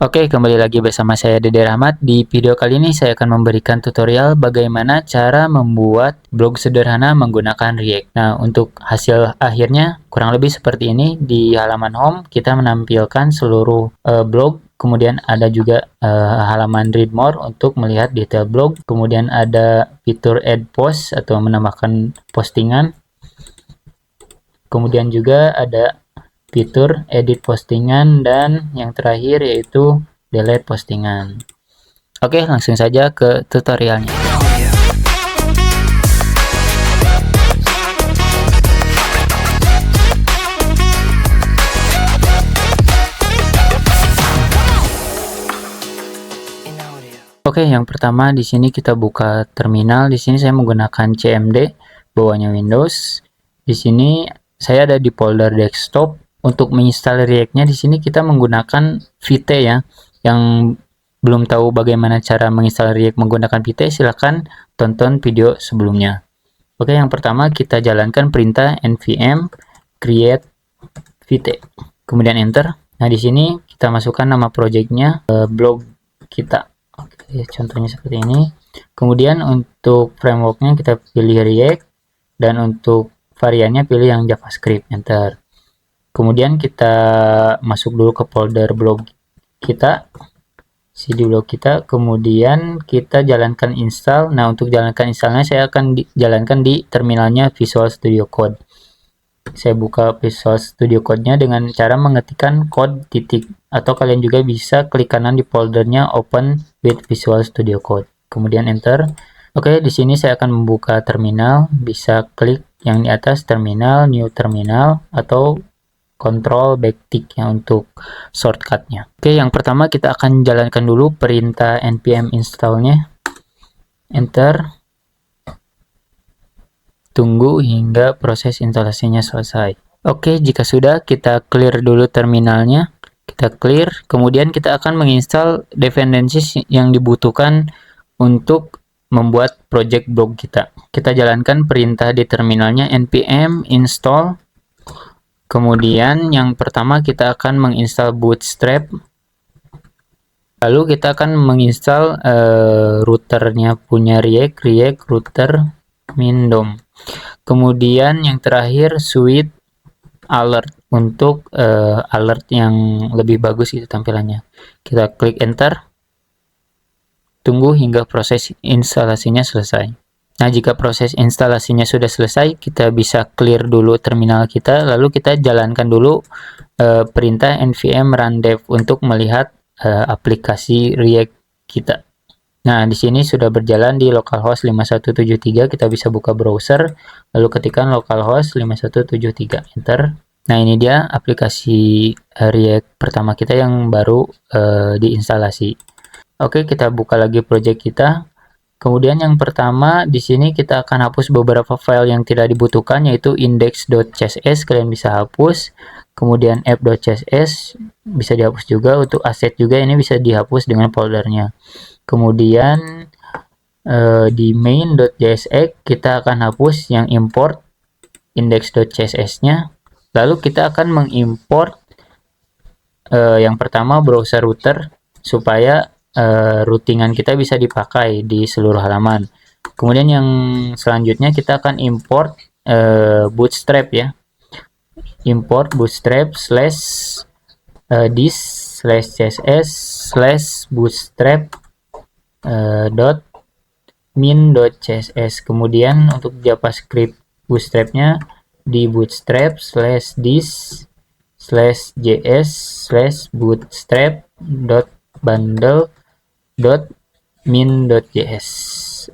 Oke, kembali lagi bersama saya Dede Rahmat. Di video kali ini saya akan memberikan tutorial bagaimana cara membuat blog sederhana menggunakan React. Nah, untuk hasil akhirnya kurang lebih seperti ini. Di halaman home kita menampilkan seluruh blog, kemudian ada juga halaman read more untuk melihat detail blog, kemudian ada fitur add post atau menambahkan postingan, kemudian juga ada fitur edit postingan, dan yang terakhir yaitu delete postingan. Oke, langsung saja ke tutorialnya. Oke, yang pertama di sini kita buka terminal. Di sini saya menggunakan CMD, bawahnya Windows. Di sini saya ada di folder desktop. Untuk menginstal React-nya di sini kita menggunakan Vite ya. Yang belum tahu bagaimana cara menginstal React menggunakan Vite, silahkan tonton video sebelumnya. Oke, yang pertama kita jalankan perintah npm create Vite, kemudian enter. Nah, di sini kita masukkan nama projectnya, blog kita. Oke, contohnya seperti ini. Kemudian untuk frameworknya kita pilih React, dan untuk variannya pilih yang JavaScript, enter. Kemudian kita masuk dulu ke folder blog kita, cd blog kita, kemudian kita jalankan install. Nah, untuk jalankan installnya saya akan jalankan di terminalnya Visual Studio Code. Saya buka Visual Studio Code-nya dengan cara mengetikkan code titik, atau kalian juga bisa klik kanan di foldernya Open with Visual Studio Code, kemudian enter. Oke, di sini saya akan membuka terminal, bisa klik yang di atas terminal, new terminal, atau Control backtick ya untuk shortcutnya. Oke, yang pertama kita akan jalankan dulu perintah npm install-nya. Enter. Tunggu hingga proses instalasinya selesai. Oke, jika sudah, kita clear dulu terminalnya. Kita clear, kemudian kita akan menginstal dependencies yang dibutuhkan untuk membuat project blog kita. Kita jalankan perintah di terminalnya npm install. Kemudian yang pertama kita akan menginstal Bootstrap. Lalu kita akan menginstal routernya punya React router min-dom. Kemudian yang terakhir Sweet Alert untuk alert yang lebih bagus itu tampilannya. Kita klik enter. Tunggu hingga proses instalasinya selesai. Nah, jika proses instalasinya sudah selesai, kita bisa clear dulu terminal kita, lalu kita jalankan dulu perintah npm run dev untuk melihat aplikasi React kita. Nah, di sini sudah berjalan di localhost 5173, kita bisa buka browser, lalu ketikkan localhost 5173, enter. Nah, ini dia aplikasi React pertama kita yang baru diinstalasi. Oke, kita buka lagi project kita. Kemudian yang pertama di sini kita akan hapus beberapa file yang tidak dibutuhkan, yaitu index.css, kalian bisa hapus. Kemudian app.css bisa dihapus juga, untuk aset juga ini bisa dihapus dengan foldernya. Kemudian di main.jsx kita akan hapus yang import index.css-nya. Lalu kita akan mengimport yang pertama browser router supaya routingan kita bisa dipakai di seluruh halaman. Kemudian yang selanjutnya kita akan import Bootstrap ya. Import Bootstrap /this /css /bootstrap .min.css. Kemudian untuk JavaScript Bootstrapnya di bootstrap /this /js /bootstrap.bundle.min.js.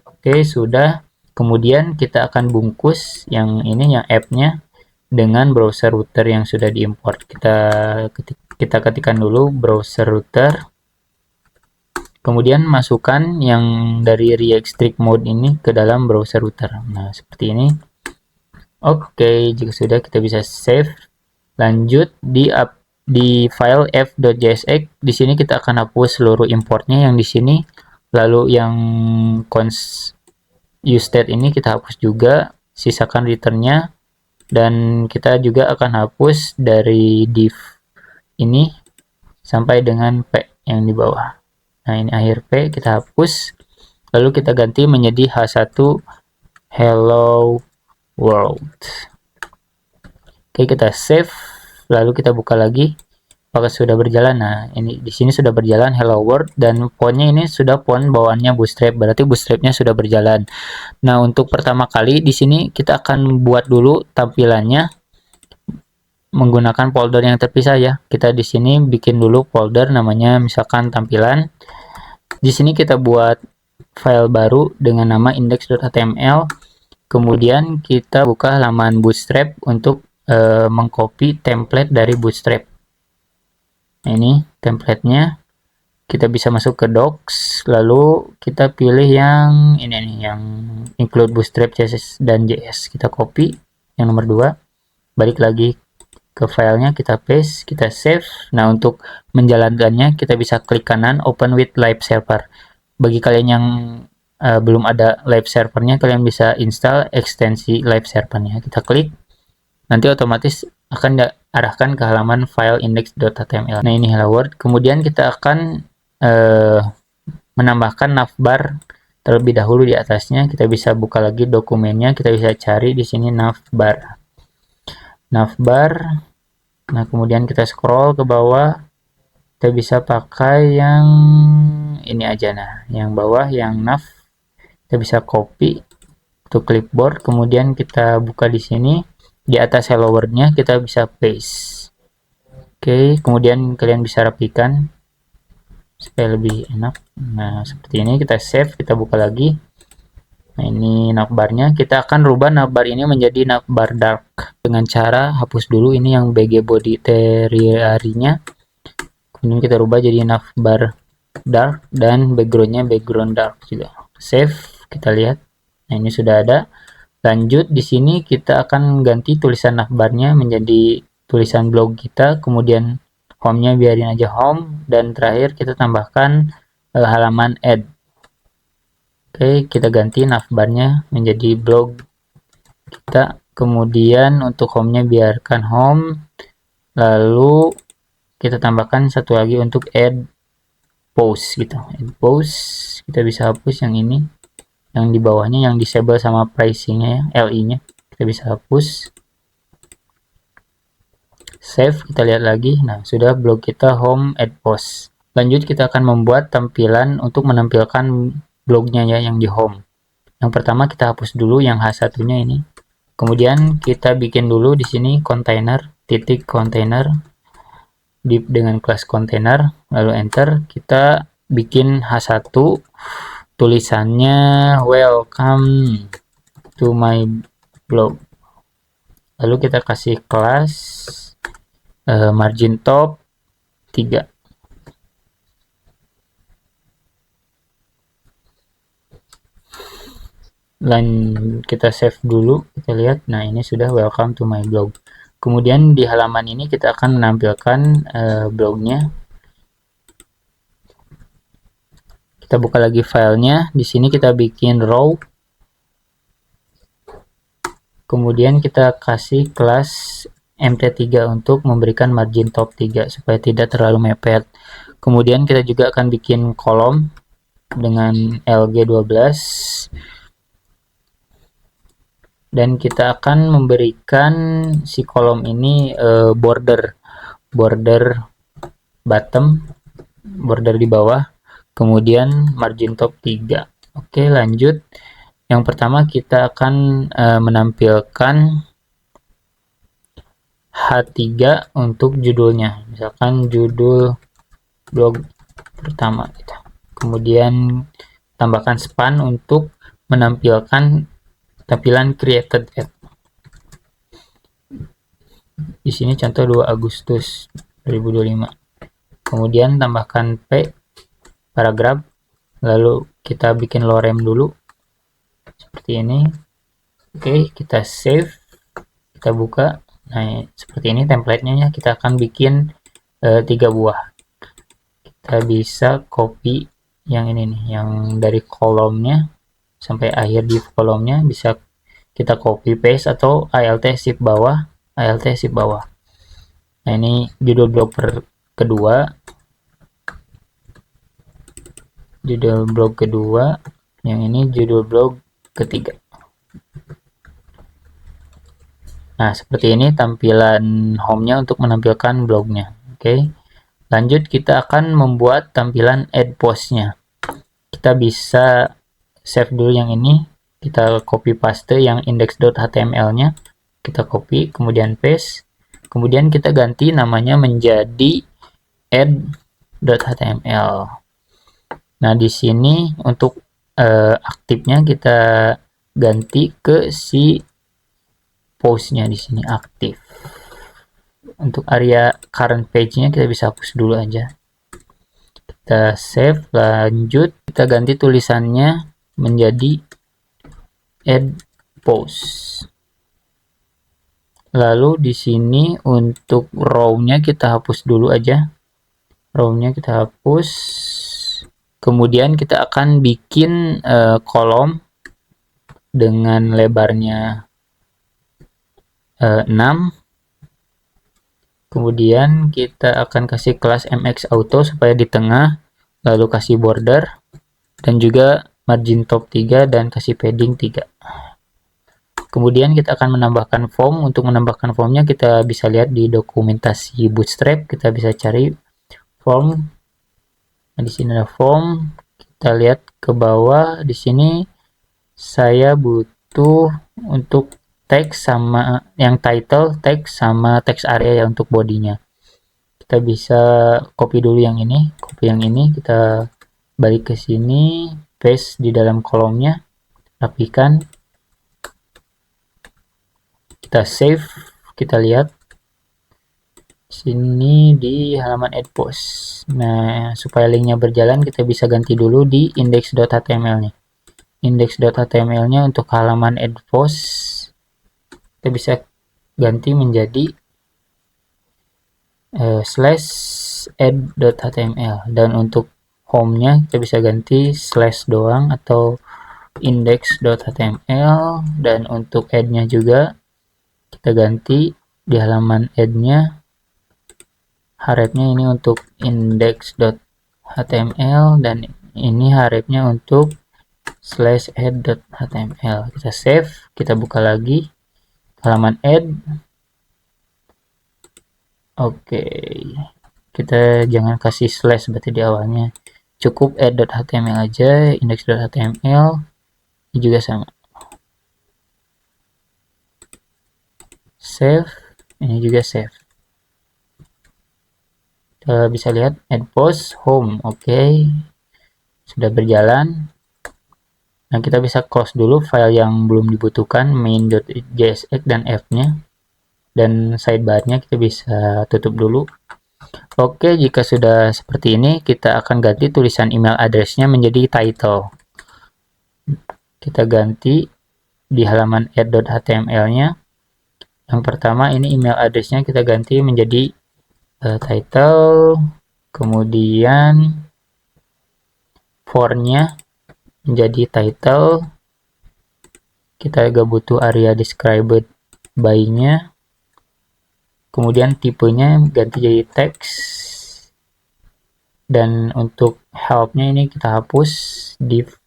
Oke, sudah. Kemudian kita akan bungkus yang ini, yang app-nya, dengan browser router yang sudah diimport. Kita ketikkan dulu browser router. Kemudian masukkan yang dari React Strict Mode ini ke dalam browser router. Nah, seperti ini. Oke, jika sudah kita bisa save. Lanjut di file f.jsx. Di sini kita akan hapus seluruh importnya yang di sini. Lalu yang const useState ini kita hapus juga, sisakan returnnya, dan kita juga akan hapus dari div ini sampai dengan p. yang di bawah. Nah, ini akhir P kita hapus, lalu kita ganti menjadi H1 hello world. Oke, kita save, lalu kita buka lagi. Apakah sudah berjalan? Nah, ini di sini sudah berjalan hello world, dan fontnya ini sudah font bawaannya Bootstrap, berarti Bootstrapnya sudah berjalan. Nah, untuk pertama kali di sini kita akan buat dulu tampilannya menggunakan folder yang terpisah ya. Kita di sini bikin dulu folder namanya misalkan tampilan. Di sini kita buat file baru dengan nama index.html. Kemudian kita buka halaman Bootstrap untuk mengcopy template dari Bootstrap. Nah, ini templatenya. Kita bisa masuk ke docs, lalu kita pilih yang ini nih, yang include Bootstrap CSS dan JS. Kita copy yang nomor 2, balik lagi ke filenya, kita paste, kita save. Nah, untuk menjalankannya kita bisa klik kanan open with live server. Bagi kalian yang belum ada live servernya, kalian bisa install ekstensi live servernya. Kita klik, nanti otomatis akan diarahkan ke halaman file index.html. Nah, ini hello world. Kemudian kita akan menambahkan navbar terlebih dahulu di atasnya. Kita bisa buka lagi dokumennya, kita bisa cari di sini navbar. Nah, kemudian kita scroll ke bawah, kita bisa pakai yang ini aja. Nah, yang bawah yang nav kita bisa copy to clipboard, kemudian kita buka di sini di atas hello world-nya kita bisa paste. Oke, kemudian kalian bisa rapikan supaya lebih enak. Nah, seperti ini. Kita save, kita buka lagi. Nah, ini navbarnya. Kita akan rubah navbar ini menjadi navbar dark dengan cara hapus dulu ini yang BG body teriary-nya. Kemudian kita rubah jadi navbar dark dan backgroundnya background dark juga. Save, kita lihat. Nah, ini sudah ada. Lanjut, di sini kita akan ganti tulisan navbarnya menjadi tulisan blog kita. Kemudian home-nya biarin aja home, dan terakhir kita tambahkan halaman add. Oke, kita ganti navbarnya menjadi blog kita. Kemudian untuk home-nya biarkan home. Lalu kita tambahkan satu lagi untuk add post gitu. Add post, kita bisa hapus yang ini. Yang di bawahnya yang disable sama pricing-nya ya, LI-nya. Kita bisa hapus. Save, kita lihat lagi. Nah, sudah blog kita home add post. Lanjut, kita akan membuat tampilan untuk menampilkan blognya ya yang di home. Yang pertama kita hapus dulu yang H1-nya ini. Kemudian kita bikin dulu di sini container, titik container div dengan kelas container, lalu enter. Kita bikin H1, tulisannya welcome to my blog. Lalu kita kasih kelas margin top 3. Kita save dulu, kita lihat. Nah, ini sudah welcome to my blog. Kemudian di halaman ini kita akan menampilkan blognya. Kita buka lagi filenya. Di sini kita bikin row. Kemudian kita kasih kelas mt3 untuk memberikan margin top 3 supaya tidak terlalu mepet. Kemudian kita juga akan bikin kolom dengan lg12. Dan kita akan memberikan si kolom ini border bottom, border di bawah, kemudian margin top 3. Oke, lanjut. Yang pertama kita akan menampilkan H3 untuk judulnya, misalkan judul blog pertama gitu. Kemudian tambahkan span untuk menampilkan tampilan created at. Di sini contoh 2 Agustus 2025. Kemudian tambahkan P paragraf, lalu kita bikin lorem dulu seperti ini. Oke, kita save, kita buka. Nah, seperti ini template-nya ya. Kita akan bikin 3 buah. Kita bisa copy yang ini nih, yang dari kolomnya sampai akhir di kolomnya bisa kita copy paste atau alt shift bawah, alt shift bawah. Nah, ini judul blog kedua. judul blog kedua, yang ini judul blog ketiga. Nah, seperti ini tampilan home-nya untuk menampilkan blognya. Oke. Lanjut, kita akan membuat tampilan add post-nya. Kita bisa save dulu yang ini, kita copy paste yang index.html-nya, kita copy, kemudian paste, kemudian kita ganti namanya menjadi add.html. Nah, di sini untuk aktifnya kita ganti ke si post-nya, di sini aktif. Untuk area current page-nya kita bisa hapus dulu aja. Kita save, lanjut kita ganti tulisannya menjadi add post. Lalu di sini untuk row-nya kita hapus dulu aja. Row-nya kita hapus. Kemudian kita akan bikin kolom dengan lebarnya 6. Kemudian kita akan kasih kelas MX Auto supaya di tengah, lalu kasih border, dan juga margin top 3 dan kasih padding 3. Kemudian kita akan menambahkan form. Untuk menambahkan formnya kita bisa lihat di dokumentasi Bootstrap, kita bisa cari form. Nah, di sini ada form. Kita lihat ke bawah, di sini saya butuh untuk teks sama yang title, teks sama teks area ya untuk bodinya. Kita bisa copy dulu yang ini, copy yang ini, kita balik ke sini, paste di dalam kolomnya, rapikan, kita save, kita lihat sini di halaman add post. Nah, supaya linknya berjalan kita bisa ganti dulu di index.html-nya. Index.html-nya untuk halaman add post kita bisa ganti menjadi /add.html, dan untuk home-nya kita bisa ganti slash doang atau index.html, dan untuk add-nya juga kita ganti di halaman add-nya href-nya ini untuk index.html, dan ini href-nya untuk /add.html. Kita save, kita buka lagi halaman add. Oke, kita jangan kasih slash berarti di awalnya, cukup add.html aja, index.html ini juga sama. Save, ini juga save. Kita bisa lihat add post home. Oke, sudah berjalan. Nah, kita bisa close dulu file yang belum dibutuhkan, main.jsx dan f-nya, dan sidebar-nya kita bisa tutup dulu. Oke, jika sudah seperti ini, kita akan ganti tulisan email address-nya menjadi title. Kita ganti di halaman add.html-nya. Yang pertama, ini email address-nya kita ganti menjadi title, kemudian for-nya menjadi title, kita gak butuh area described by-nya, kemudian tipenya ganti jadi text, dan untuk help-nya ini kita hapus, div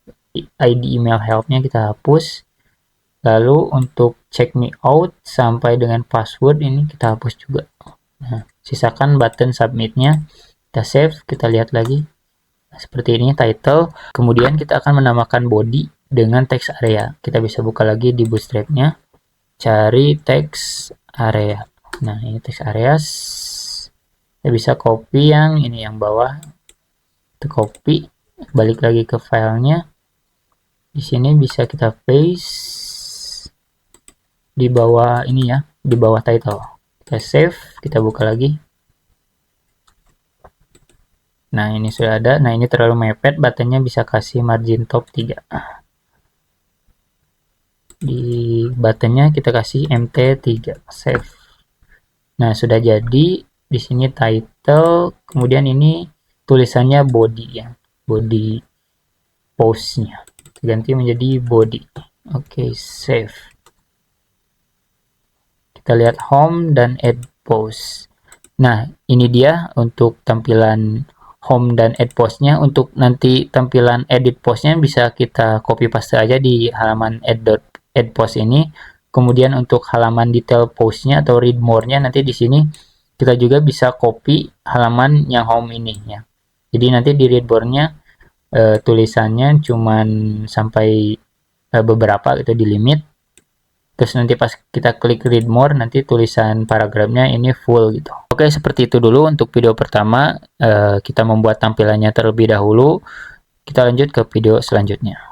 ID email help-nya kita hapus, lalu untuk check me out sampai dengan password ini kita hapus juga. Nah, sisakan button submit-nya, kita save, kita lihat lagi. Seperti ini title, kemudian kita akan menambahkan body dengan text area. Kita bisa buka lagi di Bootstrap-nya, cari text area. Nah, ini text areas. Kita bisa copy yang ini yang bawah. Kita copy, balik lagi ke filenya. Di sini bisa kita paste di bawah ini ya, di bawah title. Kita save, kita buka lagi. Nah, ini sudah ada. Nah, ini terlalu mepet, buttonnya bisa kasih margin top 3. Di buttonnya kita kasih mt3, save. Nah, sudah jadi. Di sini title, kemudian ini tulisannya body ya, body postnya. Ganti menjadi body. Oke, save. Kita lihat home dan add post. Nah, ini dia untuk tampilan home dan add postnya. Untuk nanti tampilan edit postnya bisa kita copy paste aja di halaman add post ini. Kemudian untuk halaman detail postnya atau read more-nya nanti di sini kita juga bisa copy halaman yang home ini ya. Jadi nanti di read more-nya tulisannya cuman sampai beberapa gitu, di limit. Terus nanti pas kita klik read more, nanti tulisan paragrafnya ini full gitu. Oke, seperti itu dulu untuk video pertama. Kita membuat tampilannya terlebih dahulu. Kita lanjut ke video selanjutnya.